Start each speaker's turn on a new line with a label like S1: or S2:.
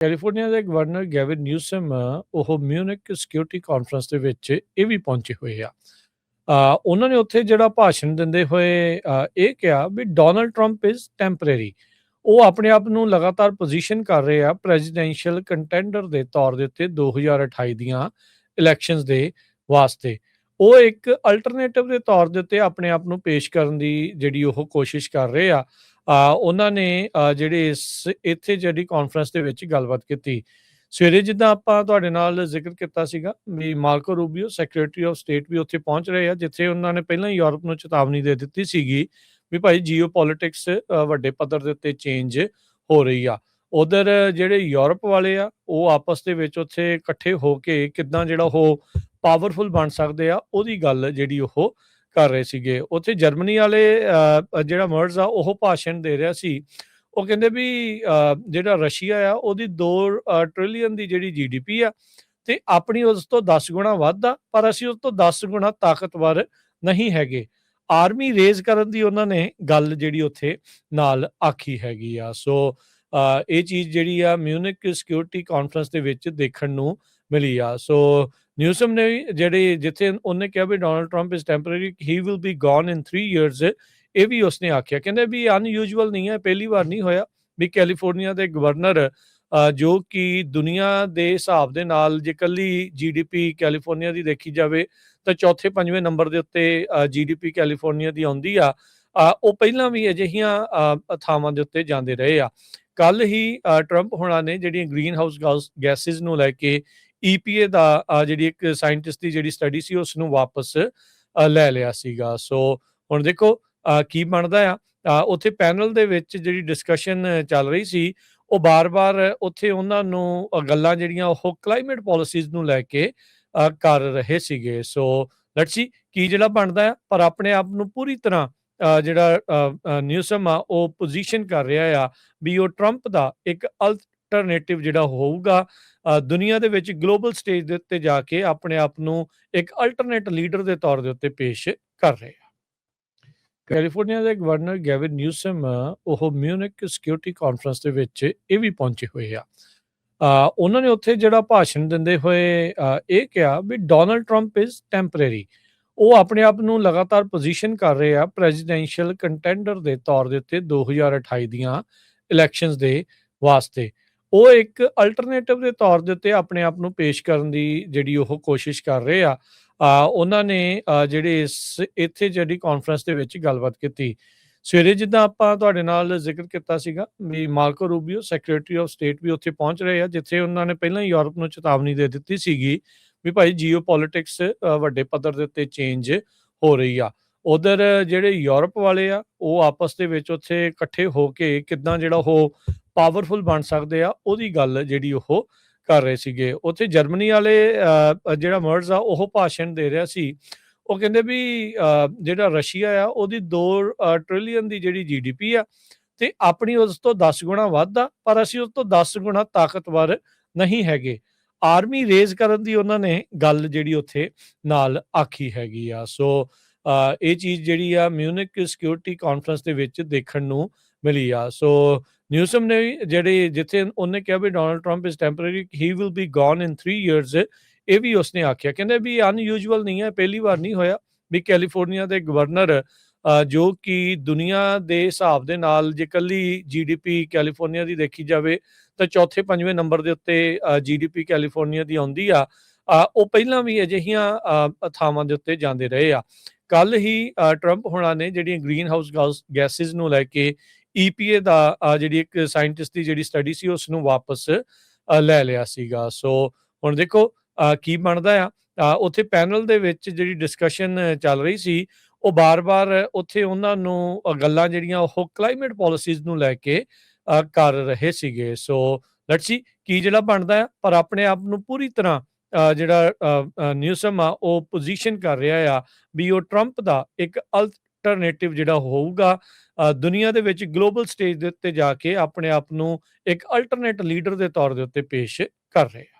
S1: California ਦੇ governor Gavin Newsom ਉਹ Munich security conference ਦੇ ਵਿੱਚ ਇਹ ਵੀ ਪਹੁੰਚੇ ਹੋਏ ਆ। ਉਹਨਾਂ ਨੇ ਉੱਥੇ ਜਿਹੜਾ ਭਾਸ਼ਣ ਦਿੰਦੇ ਹੋਏ ਇਹ ਕਿਹਾ ਵੀ ਡੋਨਲਡ ਟਰੰਪ ਇਜ਼ ਟੈਂਪਰੇਰੀ। ਉਹ ਆਪਣੇ ਆਪ ਨੂੰ ਲਗਾਤਾਰ ਪੋਜੀਸ਼ਨ ਕਰ ਰਹੇ ਆ ਪ੍ਰੈਜ਼ੀਡੈਂਸ਼ੀਅਲ ਕੰਟੈਂਡਰ ਦੇ ਤੌਰ ਦੇ ਉੱਤੇ 2028 ਦੀਆਂ ਇਲੈਕਸ਼ਨਸ ਦੇ ਵਾਸਤੇ। ਉਹ ਇੱਕ ਅਲਟਰਨੇਟਿਵ ਦੇ ਤੌਰ ਦੇ ਉੱਤੇ ਆਪਣੇ ਆਪ ਨੂੰ ਪੇਸ਼ ਕਰਨ ਦੀ ਜਿਹੜੀ ਉਹ ਕੋਸ਼ਿਸ਼ ਕਰ ਰਹੇ ਆ। ਉਹਨਾਂ ਨੇ ਜਿਹੜੇ ਇੱਥੇ ਜਿਹੜੀ ਕਾਨਫਰੰਸ ਦੇ ਵਿੱਚ ਗੱਲਬਾਤ ਕੀਤੀ। ਸਵੇਰੇ ਜਿੱਦਾਂ ਆਪਾਂ ਤੁਹਾਡੇ ਨਾਲ ਜ਼ਿਕਰ ਕੀਤਾ ਸੀਗਾ ਵੀ ਮਾਰਕੋ ਰੂਬੀਓ ਸੈਕਟਰੀ ਆਫ ਸਟੇਟ ਵੀ ਉੱਥੇ ਪਹੁੰਚ ਰਹੇ ਆ, ਜਿੱਥੇ ਉਹਨਾਂ ਨੇ ਪਹਿਲਾਂ ਹੀ ਯੂਰਪ ਨੂੰ ਚੇਤਾਵਨੀ ਦੇ ਦਿੱਤੀ ਸੀਗੀ ਵੀ ਭਾਈ ਜੀਓਪੋਲਿਟਿਕਸ ਵੱਡੇ ਪੱਧਰ ਦੇ ਉੱਤੇ ਚੇਂਜ ਹੋ ਰਹੀ ਆ। ਉਧਰ ਜਿਹੜੇ ਯੂਰਪ ਵਾਲੇ ਆ ਉਹ ਆਪਸ ਦੇ ਵਿੱਚ ਉੱਥੇ ਇਕੱਠੇ ਹੋ ਕੇ ਕਿੱਦਾਂ ਜਿਹੜਾ ਉਹ ਪਾਵਰਫੁਲ ਬਣ ਸਕਦੇ ਆ ਉਹਦੀ ਗੱਲ ਜਿਹੜੀ ਉਹ ਕਰ ਰਹੇ ਸੀਗੇ। ਉੱਥੇ ਜਰਮਨੀ ਵਾਲੇ ਜਿਹੜਾ ਮਰਜ਼ ਆ ਉਹ ਭਾਸ਼ਣ ਦੇ ਰਿਹਾ ਸੀ। ਉਹ ਕਹਿੰਦੇ ਵੀ ਜਿਹੜਾ ਰਸ਼ੀਆ ਆ ਉਹਦੀ 2 ਟ੍ਰਿਲੀਅਨ ਦੀ ਜਿਹੜੀ GDP ਆ ਤੇ ਆਪਣੀ ਉਸ ਤੋਂ 10 ਗੁਣਾ ਵੱਧ ਆ, ਪਰ ਅਸੀਂ ਉਸ ਤੋਂ 10 ਗੁਣਾ ਤਾਕਤਵਰ ਨਹੀਂ ਹੈਗੇ। ਆਰਮੀ ਰੇਜ਼ ਕਰਨ ਦੀ ਉਹਨਾਂ ਨੇ ਗੱਲ ਜਿਹੜੀ ਉੱਥੇ ਨਾਲ ਆਖੀ ਹੈਗੀ ਆ। ਸੋ ਇਹ ਚੀਜ਼ ਜਿਹੜੀ ਆ ਮਿਊਨਿਕ ਸਿਕਿਉਰਿਟੀ ਕਾਨਫਰੰਸ ਦੇ ਵਿੱਚ ਦੇਖਣ ਨੂੰ ਮਿਲੀ ਆ। ਸੋ ਨਿਊਸਮ ਨੇ ਜਿਹੜੇ ਜਿੱਥੇ ਉਹਨੇ ਕਿਹਾ ਵੀ Donald Trump is temporary, he will be gone in 3 years, ਇਹ ਵੀ ਉਸਨੇ ਆਖਿਆ। ਕਹਿੰਦੇ ਵੀ ਅਨਯੂਜੂਅਲ ਨਹੀਂ ਹੈ, ਪਹਿਲੀ ਵਾਰ ਨਹੀਂ ਹੋਇਆ ਵੀ ਕੈਲੀਫੋਰਨੀਆ ਦੇ ਗਵਰਨਰ ਜੋ ਕਿ ਦੁਨੀਆ ਦੇ ਹਿਸਾਬ ਦੇ ਨਾਲ ਜੇ ਇਕੱਲੀ GDP ਕੈਲੀਫੋਰਨੀਆ ਦੀ ਦੇਖੀ ਜਾਵੇ ਤਾਂ ਚੌਥੇ ਪੰਜਵੇਂ ਨੰਬਰ ਦੇ ਉੱਤੇ GDP ਕੈਲੀਫੋਰਨੀਆ ਦੀ ਆਉਂਦੀ ਆ। ਉਹ ਪਹਿਲਾਂ ਵੀ ਅਜਿਹੀਆਂ ਥਾਵਾਂ ਦੇ ਉੱਤੇ ਜਾਂਦੇ ਰਹੇ ਆ। ਕੱਲ ਹੀ ਟਰੰਪ ਹੋਣਾ ਨੇ ਜਿਹੜੀਆਂ ਗ੍ਰੀਨ ਹਾਊਸ ਗੈਸਿਸ ਨੂੰ ਲੈ ਕੇ EPA ਦਾ ਜਿਹੜੀ ਇੱਕ ਸਾਇੰਟਿਸਟ ਦੀ ਜਿਹੜੀ ਸਟੱਡੀ ਸੀ ਉਸ ਨੂੰ ਵਾਪਸ ਲੈ ਲਿਆ ਸੀਗਾ। ਸੋ ਹੁਣ ਦੇਖੋ ਕੀ ਬਣਦਾ ਆ। ਉੱਥੇ ਪੈਨਲ ਦੇ ਵਿੱਚ ਜਿਹੜੀ ਡਿਸਕਸ਼ਨ ਚੱਲ ਰਹੀ ਸੀ ਉਹ ਬਾਰ-ਬਾਰ ਉੱਥੇ ਉਹਨਾਂ ਨੂੰ ਗੱਲਾਂ ਜਿਹੜੀਆਂ ਉਹ ਕਲਾਈਮੇਟ ਪਾਲਿਸੀਜ਼ ਨੂੰ ਲੈ ਕੇ ਕਰ ਰਹੇ ਸੀਗੇ। ਸੋ ਲੈਟਸ ਸੀ ਕੀ ਜਿਹੜਾ ਬਣਦਾ ਆ, ਪਰ ਆਪਣੇ ਆਪ ਨੂੰ ਪੂਰੀ ਤਰ੍ਹਾਂ ਜਿਹੜਾ ਨਿਊਸਮ ਆ ਉਹ ਪੋਜੀਸ਼ਨ ਕਰ ਰਿਹਾ ਆ ਵੀ ਉਹ ਟਰੰਪ ਦਾ ਇੱਕ ਅਲਟਰਨੇਟਿਵ ਜਿਹੜਾ ਹੋਊਗਾ ਦੁਨੀਆ ਦੇ ਵਿੱਚ ਗਲੋਬਲ ਸਟੇਜ ਦੇ ਉੱਤੇ ਜਾ ਕੇ ਆਪਣੇ ਆਪ ਨੂੰ ਇੱਕ ਅਲਟਰਨੇਟ ਲੀਡਰ ਦੇ ਤੌਰ ਦੇ ਉੱਤੇ ਪੇਸ਼ ਕਰ ਰਹੇ ਆ। ਕੈਲੀਫੋਰਨੀਆ ਦੇ ਗਵਰਨਰ ਗੈਵਿਨ ਨਿਊਸਮ ਉਹ ਮਿਊਨਿਕ ਸਿਕਿਉਰਿਟੀ ਕਾਨਫਰੰਸ ਦੇ ਵਿੱਚ ਇਹ ਵੀ ਪਹੁੰਚੇ ਹੋਏ ਆ। ਉਹਨਾਂ ਨੇ ਉੱਥੇ ਜਿਹੜਾ ਭਾਸ਼ਣ ਦਿੰਦੇ ਹੋਏ ਇਹ ਕਿਹਾ ਵੀ ਡੋਨਲਡ ਟਰੰਪ ਇਜ਼ ਟੈਂਪਰੇਰੀ। ਉਹ ਆਪਣੇ ਆਪ ਨੂੰ ਲਗਾਤਾਰ ਪੋਜੀਸ਼ਨ ਕਰ ਰਹੇ ਆ ਪ੍ਰੈਜ਼ੀਡੈਂਸ਼ੀਅਲ ਕੰਟੈਂਡਰ ਦੇ ਤੌਰ ਦੇ ਉੱਤੇ 2028 ਦੀਆਂ ਇਲੈਕਸ਼ਨਸ ਦੇ ਵਾਸਤੇ। ਉਹ ਇੱਕ ਅਲਟਰਨੇਟਿਵ ਦੇ ਤੌਰ ਦੇ ਉੱਤੇ ਆਪਣੇ ਆਪ ਨੂੰ ਪੇਸ਼ ਕਰਨ ਦੀ ਜਿਹੜੀ ਉਹ ਕੋਸ਼ਿਸ਼ ਕਰ ਰਹੇ ਆ। ਉਹਨਾਂ ਨੇ ਜਿਹੜੇ ਇੱਥੇ ਜਿਹੜੀ ਕਾਨਫਰੰਸ ਦੇ ਵਿੱਚ ਗੱਲਬਾਤ ਕੀਤੀ। ਸਵੇਰੇ ਜਿੱਦਾਂ ਆਪਾਂ ਤੁਹਾਡੇ ਨਾਲ ਜ਼ਿਕਰ ਕੀਤਾ ਸੀਗਾ ਵੀ ਮਾਰਕੋ ਰੂਬੀਓ ਸੈਕਟਰੀ ਆਫ ਸਟੇਟ ਵੀ ਉੱਥੇ ਪਹੁੰਚ ਰਹੇ ਆ, ਜਿੱਥੇ ਉਹਨਾਂ ਨੇ ਪਹਿਲਾਂ ਹੀ ਯੂਰਪ ਨੂੰ ਚੇਤਾਵਨੀ ਦੇ ਦਿੱਤੀ ਸੀਗੀ ਵੀ ਭਾਈ ਜੀਓਪੋਲਿਟਿਕਸ ਵੱਡੇ ਪੱਧਰ ਦੇ ਉੱਤੇ ਚੇਂਜ ਹੋ ਰਹੀ ਆ। ਉਧਰ ਜਿਹੜੇ ਯੂਰਪ ਵਾਲੇ ਆ ਉਹ ਆਪਸ ਦੇ ਵਿੱਚ ਉੱਥੇ ਇਕੱਠੇ ਹੋ ਕੇ ਕਿੱਦਾਂ ਜਿਹੜਾ ਉਹ ਪਾਵਰਫੁਲ ਬਣ ਸਕਦੇ ਆ ਉਹਦੀ ਗੱਲ ਜਿਹੜੀ ਉਹ ਕਰ ਰਹੇ ਸੀਗੇ। ਉੱਥੇ ਜਰਮਨੀ ਵਾਲੇ ਜਿਹੜਾ ਮਰਜ਼ ਆ ਉਹ ਭਾਸ਼ਣ ਦੇ ਰਿਹਾ ਸੀ। ਉਹ ਕਹਿੰਦੇ ਵੀ ਜਿਹੜਾ ਰਸ਼ੀਆ ਆ ਉਹਦੀ 2 ਟ੍ਰਿਲੀਅਨ ਦੀ ਜਿਹੜੀ GDP ਆ ਤੇ ਆਪਣੀ ਉਸ ਤੋਂ 10 ਗੁਣਾ ਵੱਧ ਆ, ਪਰ ਅਸੀਂ ਉਸ ਤੋਂ 10 ਗੁਣਾ ਤਾਕਤਵਰ ਨਹੀਂ ਹੈਗੇ। ਆਰਮੀ ਰੇਜ਼ ਕਰਨ ਦੀ ਉਹਨਾਂ ਨੇ ਗੱਲ ਜਿਹੜੀ ਉੱਥੇ ਨਾਲ ਆਖੀ ਹੈਗੀ ਆ। ਸੋ ਇਹ ਚੀਜ਼ ਜਿਹੜੀ ਆ ਮਿਊਨਿਕ ਸਿਕਿਉਰਿਟੀ ਕਾਨਫਰੰਸ ਦੇ ਵਿੱਚ ਦੇਖਣ ਨੂੰ ਮਿਲੀ ਆ। ਸੋ ਨਿਊਸਮ ਨੇ ਜਿਹੜੇ ਜਿੱਥੇ ਉਹਨੇ ਕਿਹਾ ਵੀ Donald Trump is temporary, he will be gone in 3 years, ਇਹ ਵੀ ਉਸਨੇ ਆਖਿਆ। ਕਹਿੰਦੇ ਵੀ ਅਨਯੂਜੂਅਲ ਨਹੀਂ ਹੈ, ਪਹਿਲੀ ਵਾਰ ਨਹੀਂ ਹੋਇਆ ਵੀ ਕੈਲੀਫੋਰਨੀਆ ਦੇ ਗਵਰਨਰ ਜੋ ਕਿ ਦੁਨੀਆ ਦੇ ਹਿਸਾਬ ਦੇ ਨਾਲ ਜੇ ਇਕੱਲੀ GDP ਕੈਲੀਫੋਰਨੀਆ ਦੀ ਦੇਖੀ ਜਾਵੇ ਤਾਂ ਚੌਥੇ ਪੰਜਵੇਂ ਨੰਬਰ ਦੇ ਉੱਤੇ GDP ਕੈਲੀਫੋਰਨੀਆ ਦੀ ਆਉਂਦੀ ਆ। ਉਹ ਪਹਿਲਾਂ ਵੀ ਅਜਿਹੀਆਂ ਥਾਵਾਂ ਦੇ ਉੱਤੇ ਜਾਂਦੇ ਰਹੇ ਆ। ਕੱਲ ਹੀ ਟਰੰਪ ਹੋਣਾ ਨੇ ਜਿਹੜੀਆਂ ਗ੍ਰੀਨ ਹਾਊਸ ਗੈਸਿਸ ਨੂੰ ਲੈ ਕੇ EPA ਦਾ ਜਿਹੜੀ ਇੱਕ ਸਾਇੰਟਿਸਟ ਦੀ ਜਿਹੜੀ ਸਟੱਡੀ ਸੀ ਉਸ ਨੂੰ ਵਾਪਸ ਲੈ ਲਿਆ ਸੀਗਾ। ਸੋ ਹੁਣ ਦੇਖੋ ਕੀ ਬਣਦਾ ਆ। ਉੱਥੇ ਪੈਨਲ ਦੇ ਵਿੱਚ ਜਿਹੜੀ ਡਿਸਕਸ਼ਨ ਚੱਲ ਰਹੀ ਸੀ ਉਹ ਬਾਰ-ਬਾਰ ਉੱਥੇ ਉਹਨਾਂ ਨੂੰ ਗੱਲਾਂ ਜਿਹੜੀਆਂ ਉਹ ਕਲਾਈਮੇਟ ਪਾਲਿਸੀਜ਼ ਨੂੰ ਲੈ ਕੇ ਕਰ ਰਹੇ ਸੀਗੇ। ਸੋ ਲੈਟਸ ਸੀ ਕੀ ਜਿਹੜਾ ਬਣਦਾ ਆ, ਪਰ ਆਪਣੇ ਆਪ ਨੂੰ ਪੂਰੀ ਤਰ੍ਹਾਂ ਜਿਹੜਾ ਨਿਊਸਮ ਆ ਉਹ ਪੋਜੀਸ਼ਨ ਕਰ ਰਿਹਾ ਆ ਵੀ ਉਹ ਟਰੰਪ ਦਾ ਇੱਕ ਅਲਟਰਨੇਟਿਵ ਜਿਹੜਾ ਹੋਊਗਾ ਦੁਨੀਆ ਦੇ ਵਿੱਚ ਗਲੋਬਲ ਸਟੇਜ ਦੇ ਉੱਤੇ ਜਾ ਕੇ ਆਪਣੇ ਆਪ ਨੂੰ ਇੱਕ ਅਲਟਰਨੇਟ ਲੀਡਰ ਦੇ ਤੌਰ ਦੇ ਉੱਤੇ ਪੇਸ਼ ਕਰ ਰਹੇ ਆ।